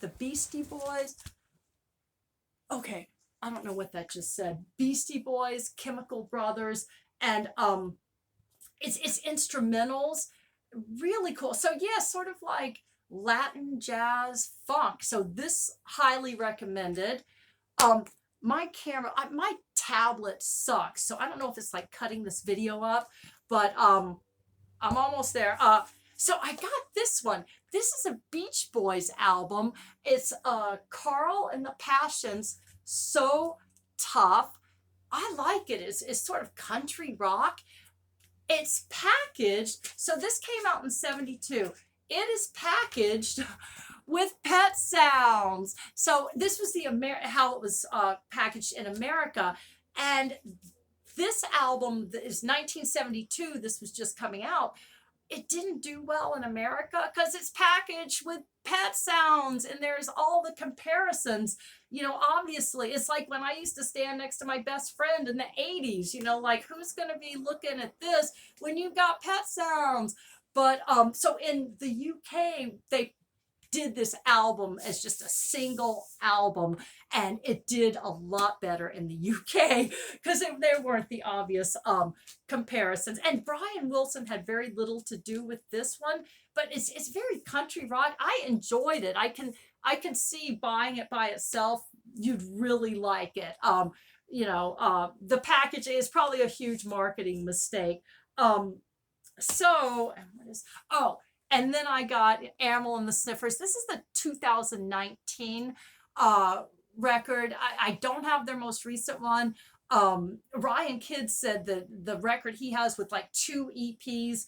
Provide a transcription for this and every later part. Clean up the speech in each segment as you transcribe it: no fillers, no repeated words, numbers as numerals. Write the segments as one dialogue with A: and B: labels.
A: the Beastie Boys. Okay, I don't know what that just said. Beastie Boys, Chemical Brothers, and it's instrumentals, really cool. So yeah, sort of like Latin jazz funk. So this highly recommended. Um, my camera, my tablet sucks, so I don't know if it's like cutting this video up, but I'm almost there. So I got this one. This is a Beach Boys album. It's Carl and the Passions. So tough. I like it. It's sort of country rock. It's packaged. So this came out in 72. It is packaged with pet sounds. So this was the how it was packaged in America. And this album is 1972. This was just coming out. It didn't do well in America because it's packaged with pet sounds and there's all the comparisons. You know, obviously, it's like when I used to stand next to my best friend in the 80s, you know, like who's going to be looking at this when you've got pet sounds? But so in the UK, they did this album as just a single album, and it did a lot better in the UK because there weren't the obvious comparisons. And Brian Wilson had very little to do with this one, but it's very country rock. I enjoyed it. I can see buying it by itself. You'd really like it. You know, the packaging is probably a huge marketing mistake. So, what is, oh, and then I got Animal and the Sniffers. This is the 2019 record. I don't have their most recent one. Ryan Kidd said that the record he has with like 2 EPs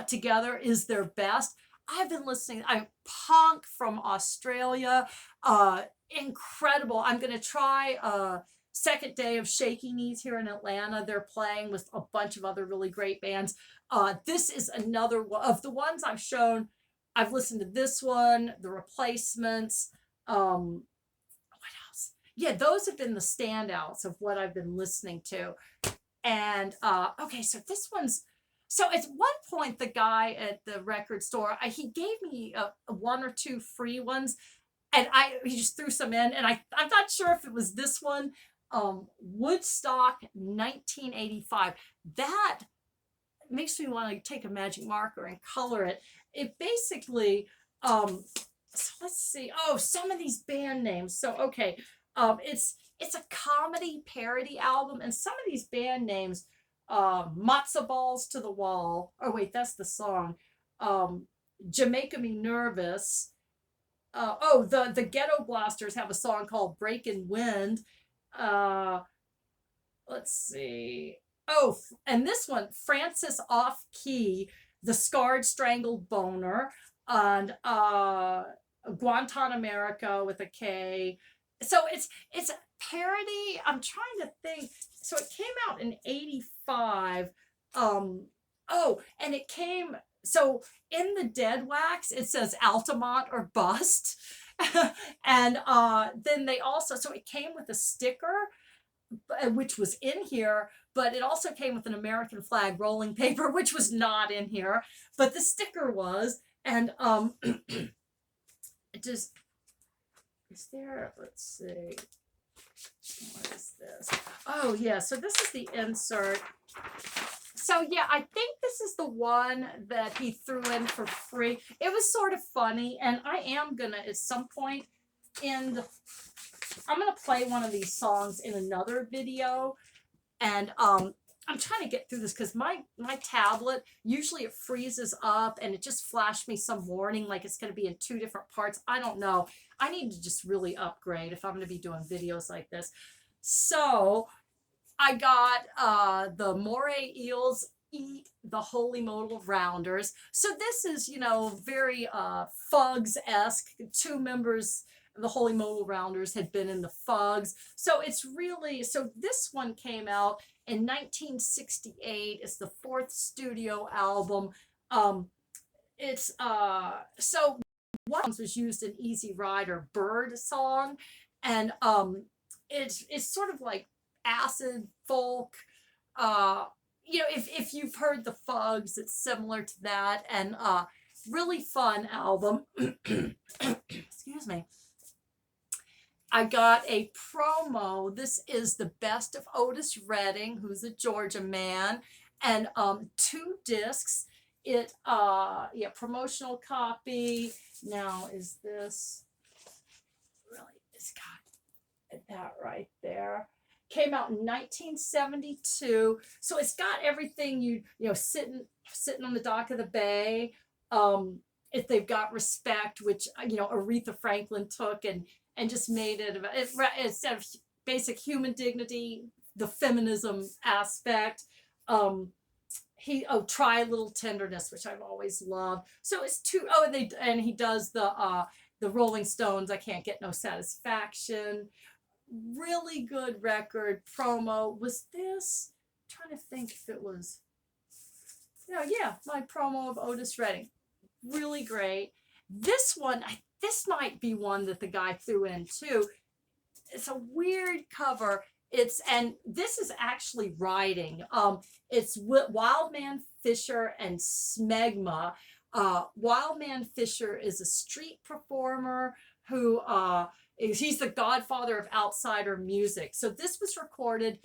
A: together is their best. I've been listening. I'm punk from Australia. Incredible. I'm going to try second day of Shaky Knees here in Atlanta. They're playing with a bunch of other really great bands. This is another one of the ones I've shown. I've listened to this one, The Replacements. What else? Yeah, those have been the standouts of what I've been listening to. And okay, so this one's. So at one point, the guy at the record store, he gave me 1 or 2 free ones, and he just threw some in, and I'm not sure if it was this one, Woodstock 1985. That makes me want to take a magic marker and color it. It basically, so let's see. Oh, some of these band names. So okay, it's a comedy parody album, and some of these band names, Matzo Balls to the Wall. Oh wait, that's the song. Jamaica Me Nervous. The Ghetto Blasters have a song called Breaking Wind. Let's see. Oh, and this one, Francis Off Key, The Scarred Strangled Boner, and Guantanamerica with a K. So it's a parody. I'm trying to think. So it came out in 85. And it came, so in the dead wax, it says Altamont or bust. And then they also, so it came with a sticker, which was in here, but it also came with an American flag rolling paper, which was not in here, but the sticker was. And it just, is there, let's see, what is this? Oh yeah, so this is the insert. So yeah, I think this is the one that he threw in for free. It was sort of funny, and I am gonna at some point I'm gonna play one of these songs in another video, and I'm trying to get through this because my tablet, usually it freezes up and it just flashed me some warning like it's going to be in 2 different parts. I don't know. I need to just really upgrade if I'm going to be doing videos like this. So I got the moray eels eat the holy modal rounders. So this is, you know, very Fugs-esque. 2 members of the holy modal rounders had been in the Fugs. So it's really, so this one came out in 1968. It's the 4th studio album. It's so one was used in Easy Rider Bird song, and it's sort of like acid folk. You know, if you've heard the Fugs, it's similar to that, and really fun album. Excuse me. I got a promo. This is the best of Otis Redding, who's a Georgia man, and 2 discs. It yeah, promotional copy. Now is this really? It's got that right there. Came out in 1972, so it's got everything you know sitting on the dock of the bay. If they've got respect, which Aretha Franklin took and just made it about instead of basic human dignity, the feminism aspect. Try a little tenderness, which I've always loved. So it's two. Oh, and he does the Rolling Stones. I can't get no satisfaction. Really good record. Promo was this. I'm trying to think if it was. Yeah, my promo of Otis Redding. Really great. This one, this might be one that the guy threw in too. It's a weird cover. And this is actually writing. It's Wildman Fisher and Smegma. Wildman Fisher is a street performer who he's the godfather of outsider music. So this was recorded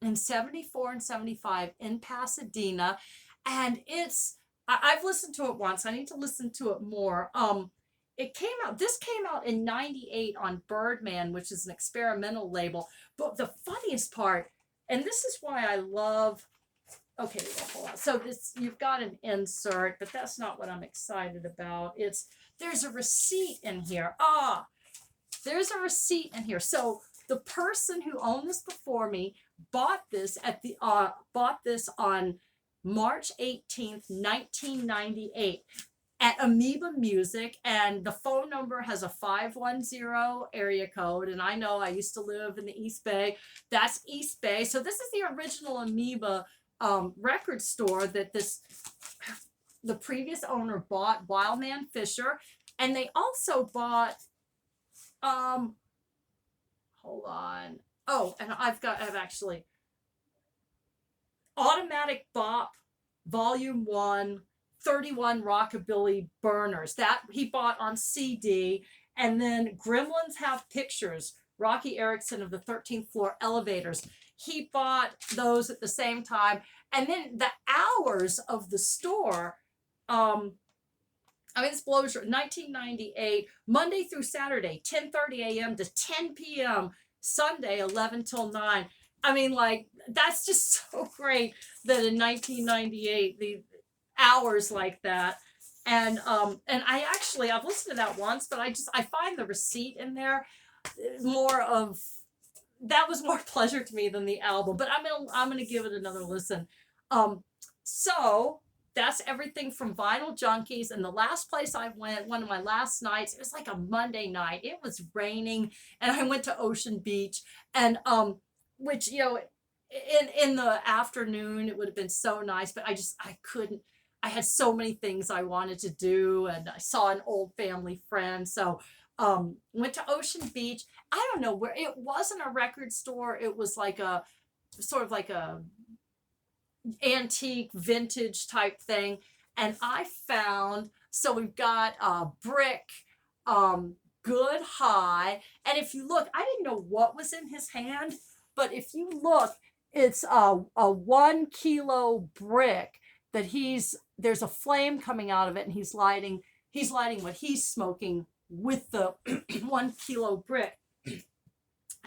A: in 74 and 75 in Pasadena, and I've listened to it once. I need to listen to it more. This came out in 98 on Birdman, which is an experimental label. But the funniest part, and this is why I love, okay, well, hold on. So you've got an insert, but that's not what I'm excited about. There's a receipt in here. There's a receipt in here. So the person who owned this before me bought this on March 18th, 1998. At Amoeba Music, and the phone number has a 510 area code, and I know I used to live in the East Bay. That's East Bay. So this is the original Amoeba record store that the previous owner bought, Wildman Fisher, and they also bought hold on. Oh, and I've actually Automatic Bop Volume 1 31 Rockabilly Burners. That he bought on CD. And then Gremlins Have Pictures, Rocky Erickson of the 13th Floor Elevators. He bought those at the same time. And then the hours of the store, this blows your 1998, Monday through Saturday, 10:30 a.m. to 10 p.m., Sunday, 11 till 9. That's just so great that in 1998, the hours like that. And I've listened to that once, but I find the receipt in there that was more pleasure to me than the album, but I'm gonna give it another listen. So that's everything from Vinyl Junkies. And the last place I went, one of my last nights, it was like a Monday night. It was raining, and I went to Ocean Beach, and which in the afternoon it would have been so nice, but I couldn't. I had so many things I wanted to do, and I saw an old family friend. So went to Ocean Beach. I don't know where. It wasn't a record store. It was like a sort of like a antique vintage type thing. And I found, so we've got Brick, Good High. And if you look, I didn't know what was in his hand, but if you look, it's a 1 kilo brick that there's a flame coming out of it, and he's lighting what he's smoking with the 1 kilo brick.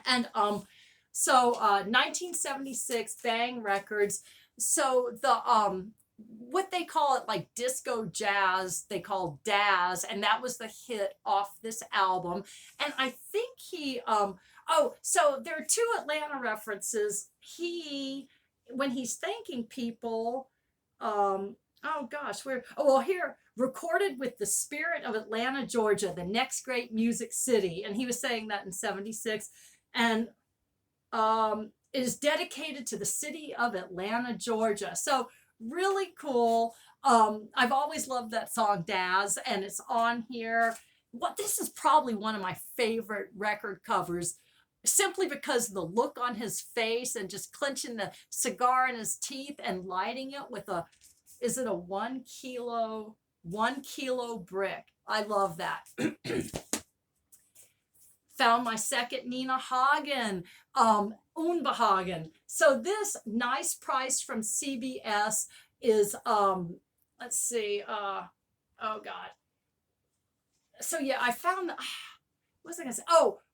A: And so 1976 Bang Records. So the what they call it, like disco jazz, they call Daz, and that was the hit off this album. And I think so there are 2 Atlanta references. When he's thanking people, here, recorded with the spirit of Atlanta, Georgia, the next great music city. And he was saying that in 76. And it is dedicated to the city of Atlanta, Georgia. So really cool. I've always loved that song, Daz, and it's on here. This is probably one of my favorite record covers, simply because of the look on his face and just clenching the cigar in his teeth and lighting it with a 1 kilo brick. I love that. found my second Nina Hagen, Unbehagen. So this nice price from CBS is, let's see, oh God. So yeah, I found, what was I gonna say?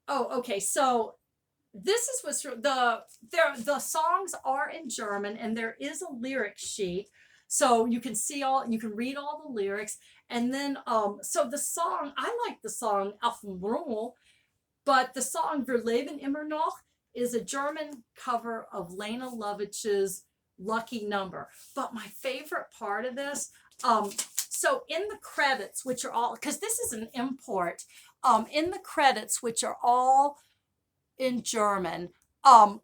A: Okay. So this is what's the songs are in German and there is a lyric sheet. So you can read all the lyrics. And then, so the song, I like the song Auf dem Rummel, but the song Wir leben immer noch is a German cover of Lena Lovich's Lucky Number. But my favorite part of this, so in the credits, which are all, because this is an import, in the credits, which are all in German, hold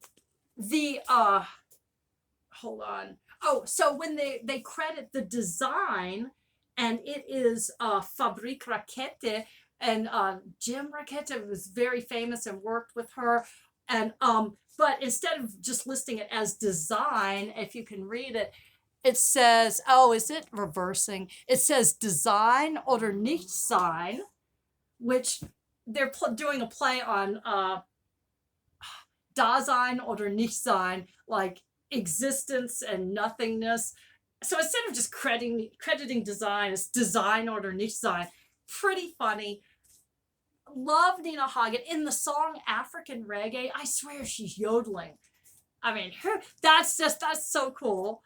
A: on. Oh, so when they credit the design, and it is Fabrik Rakete, and Jim Rakete was very famous and worked with her. And but instead of just listing it as design, if you can read it, it says, oh, is it reversing? It says design oder nicht sein, which they're doing a play on Dasein oder Nichtsein, like existence and nothingness. So instead of just crediting design, it's design oder Nichtsein. Pretty funny. Love Nina Hagen. In the song African Reggae, I swear she's yodeling. I mean, that's so cool.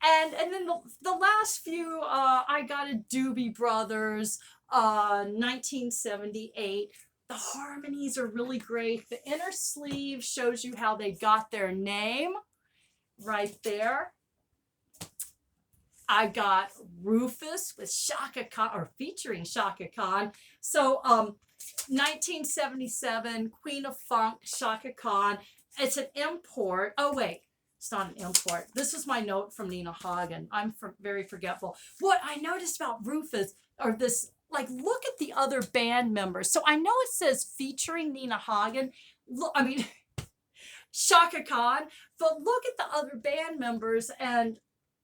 A: And then the last few, I got a Doobie Brothers, 1978. The harmonies are really great. The inner sleeve shows you how they got their name right there. I got Rufus with Shaka Khan, or featuring Shaka Khan. So 1977, Queen of Funk, Shaka Khan. It's an import. Oh, wait. It's not an import. This is my note from Nina Hagen. I'm very forgetful. What I noticed about Rufus, or this, like, look at the other band members. So I know it says featuring Nina Hagen. Look, I mean, Shaka Khan, but look at the other band members and,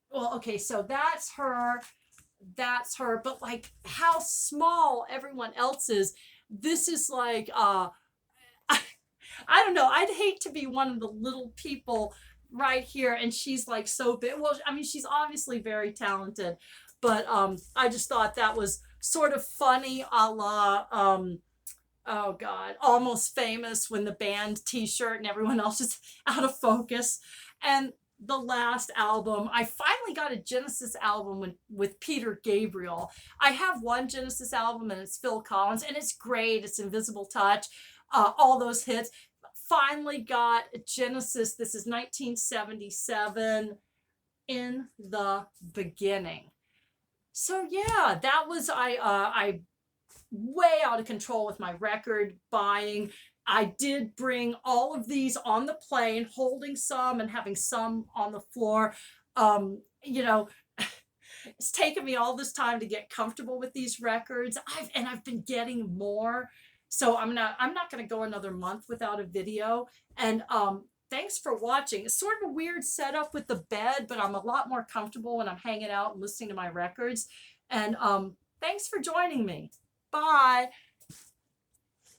A: well, okay, so that's her, but like how small everyone else is. This is like, I don't know, I'd hate to be one of the little people right here, and she's like so big. Well, I mean, she's obviously very talented, but I just thought that was sort of funny, a la, oh God, Almost Famous, when the band t-shirt and everyone else is out of focus. And the last album, I finally got a Genesis album with Peter Gabriel. I have one Genesis album and it's Phil Collins, and it's great. It's Invisible Touch, all those hits. Finally got Genesis. This is 1977, In the Beginning. So yeah, that was, I way out of control with my record buying. I did bring all of these on the plane, holding some and having some on the floor. You know, it's taken me all this time to get comfortable with these records. I've been getting more. So I'm not gonna go another month without a video. And thanks for watching. It's sort of a weird setup with the bed, but I'm a lot more comfortable when I'm hanging out and listening to my records. And thanks for joining me. Bye.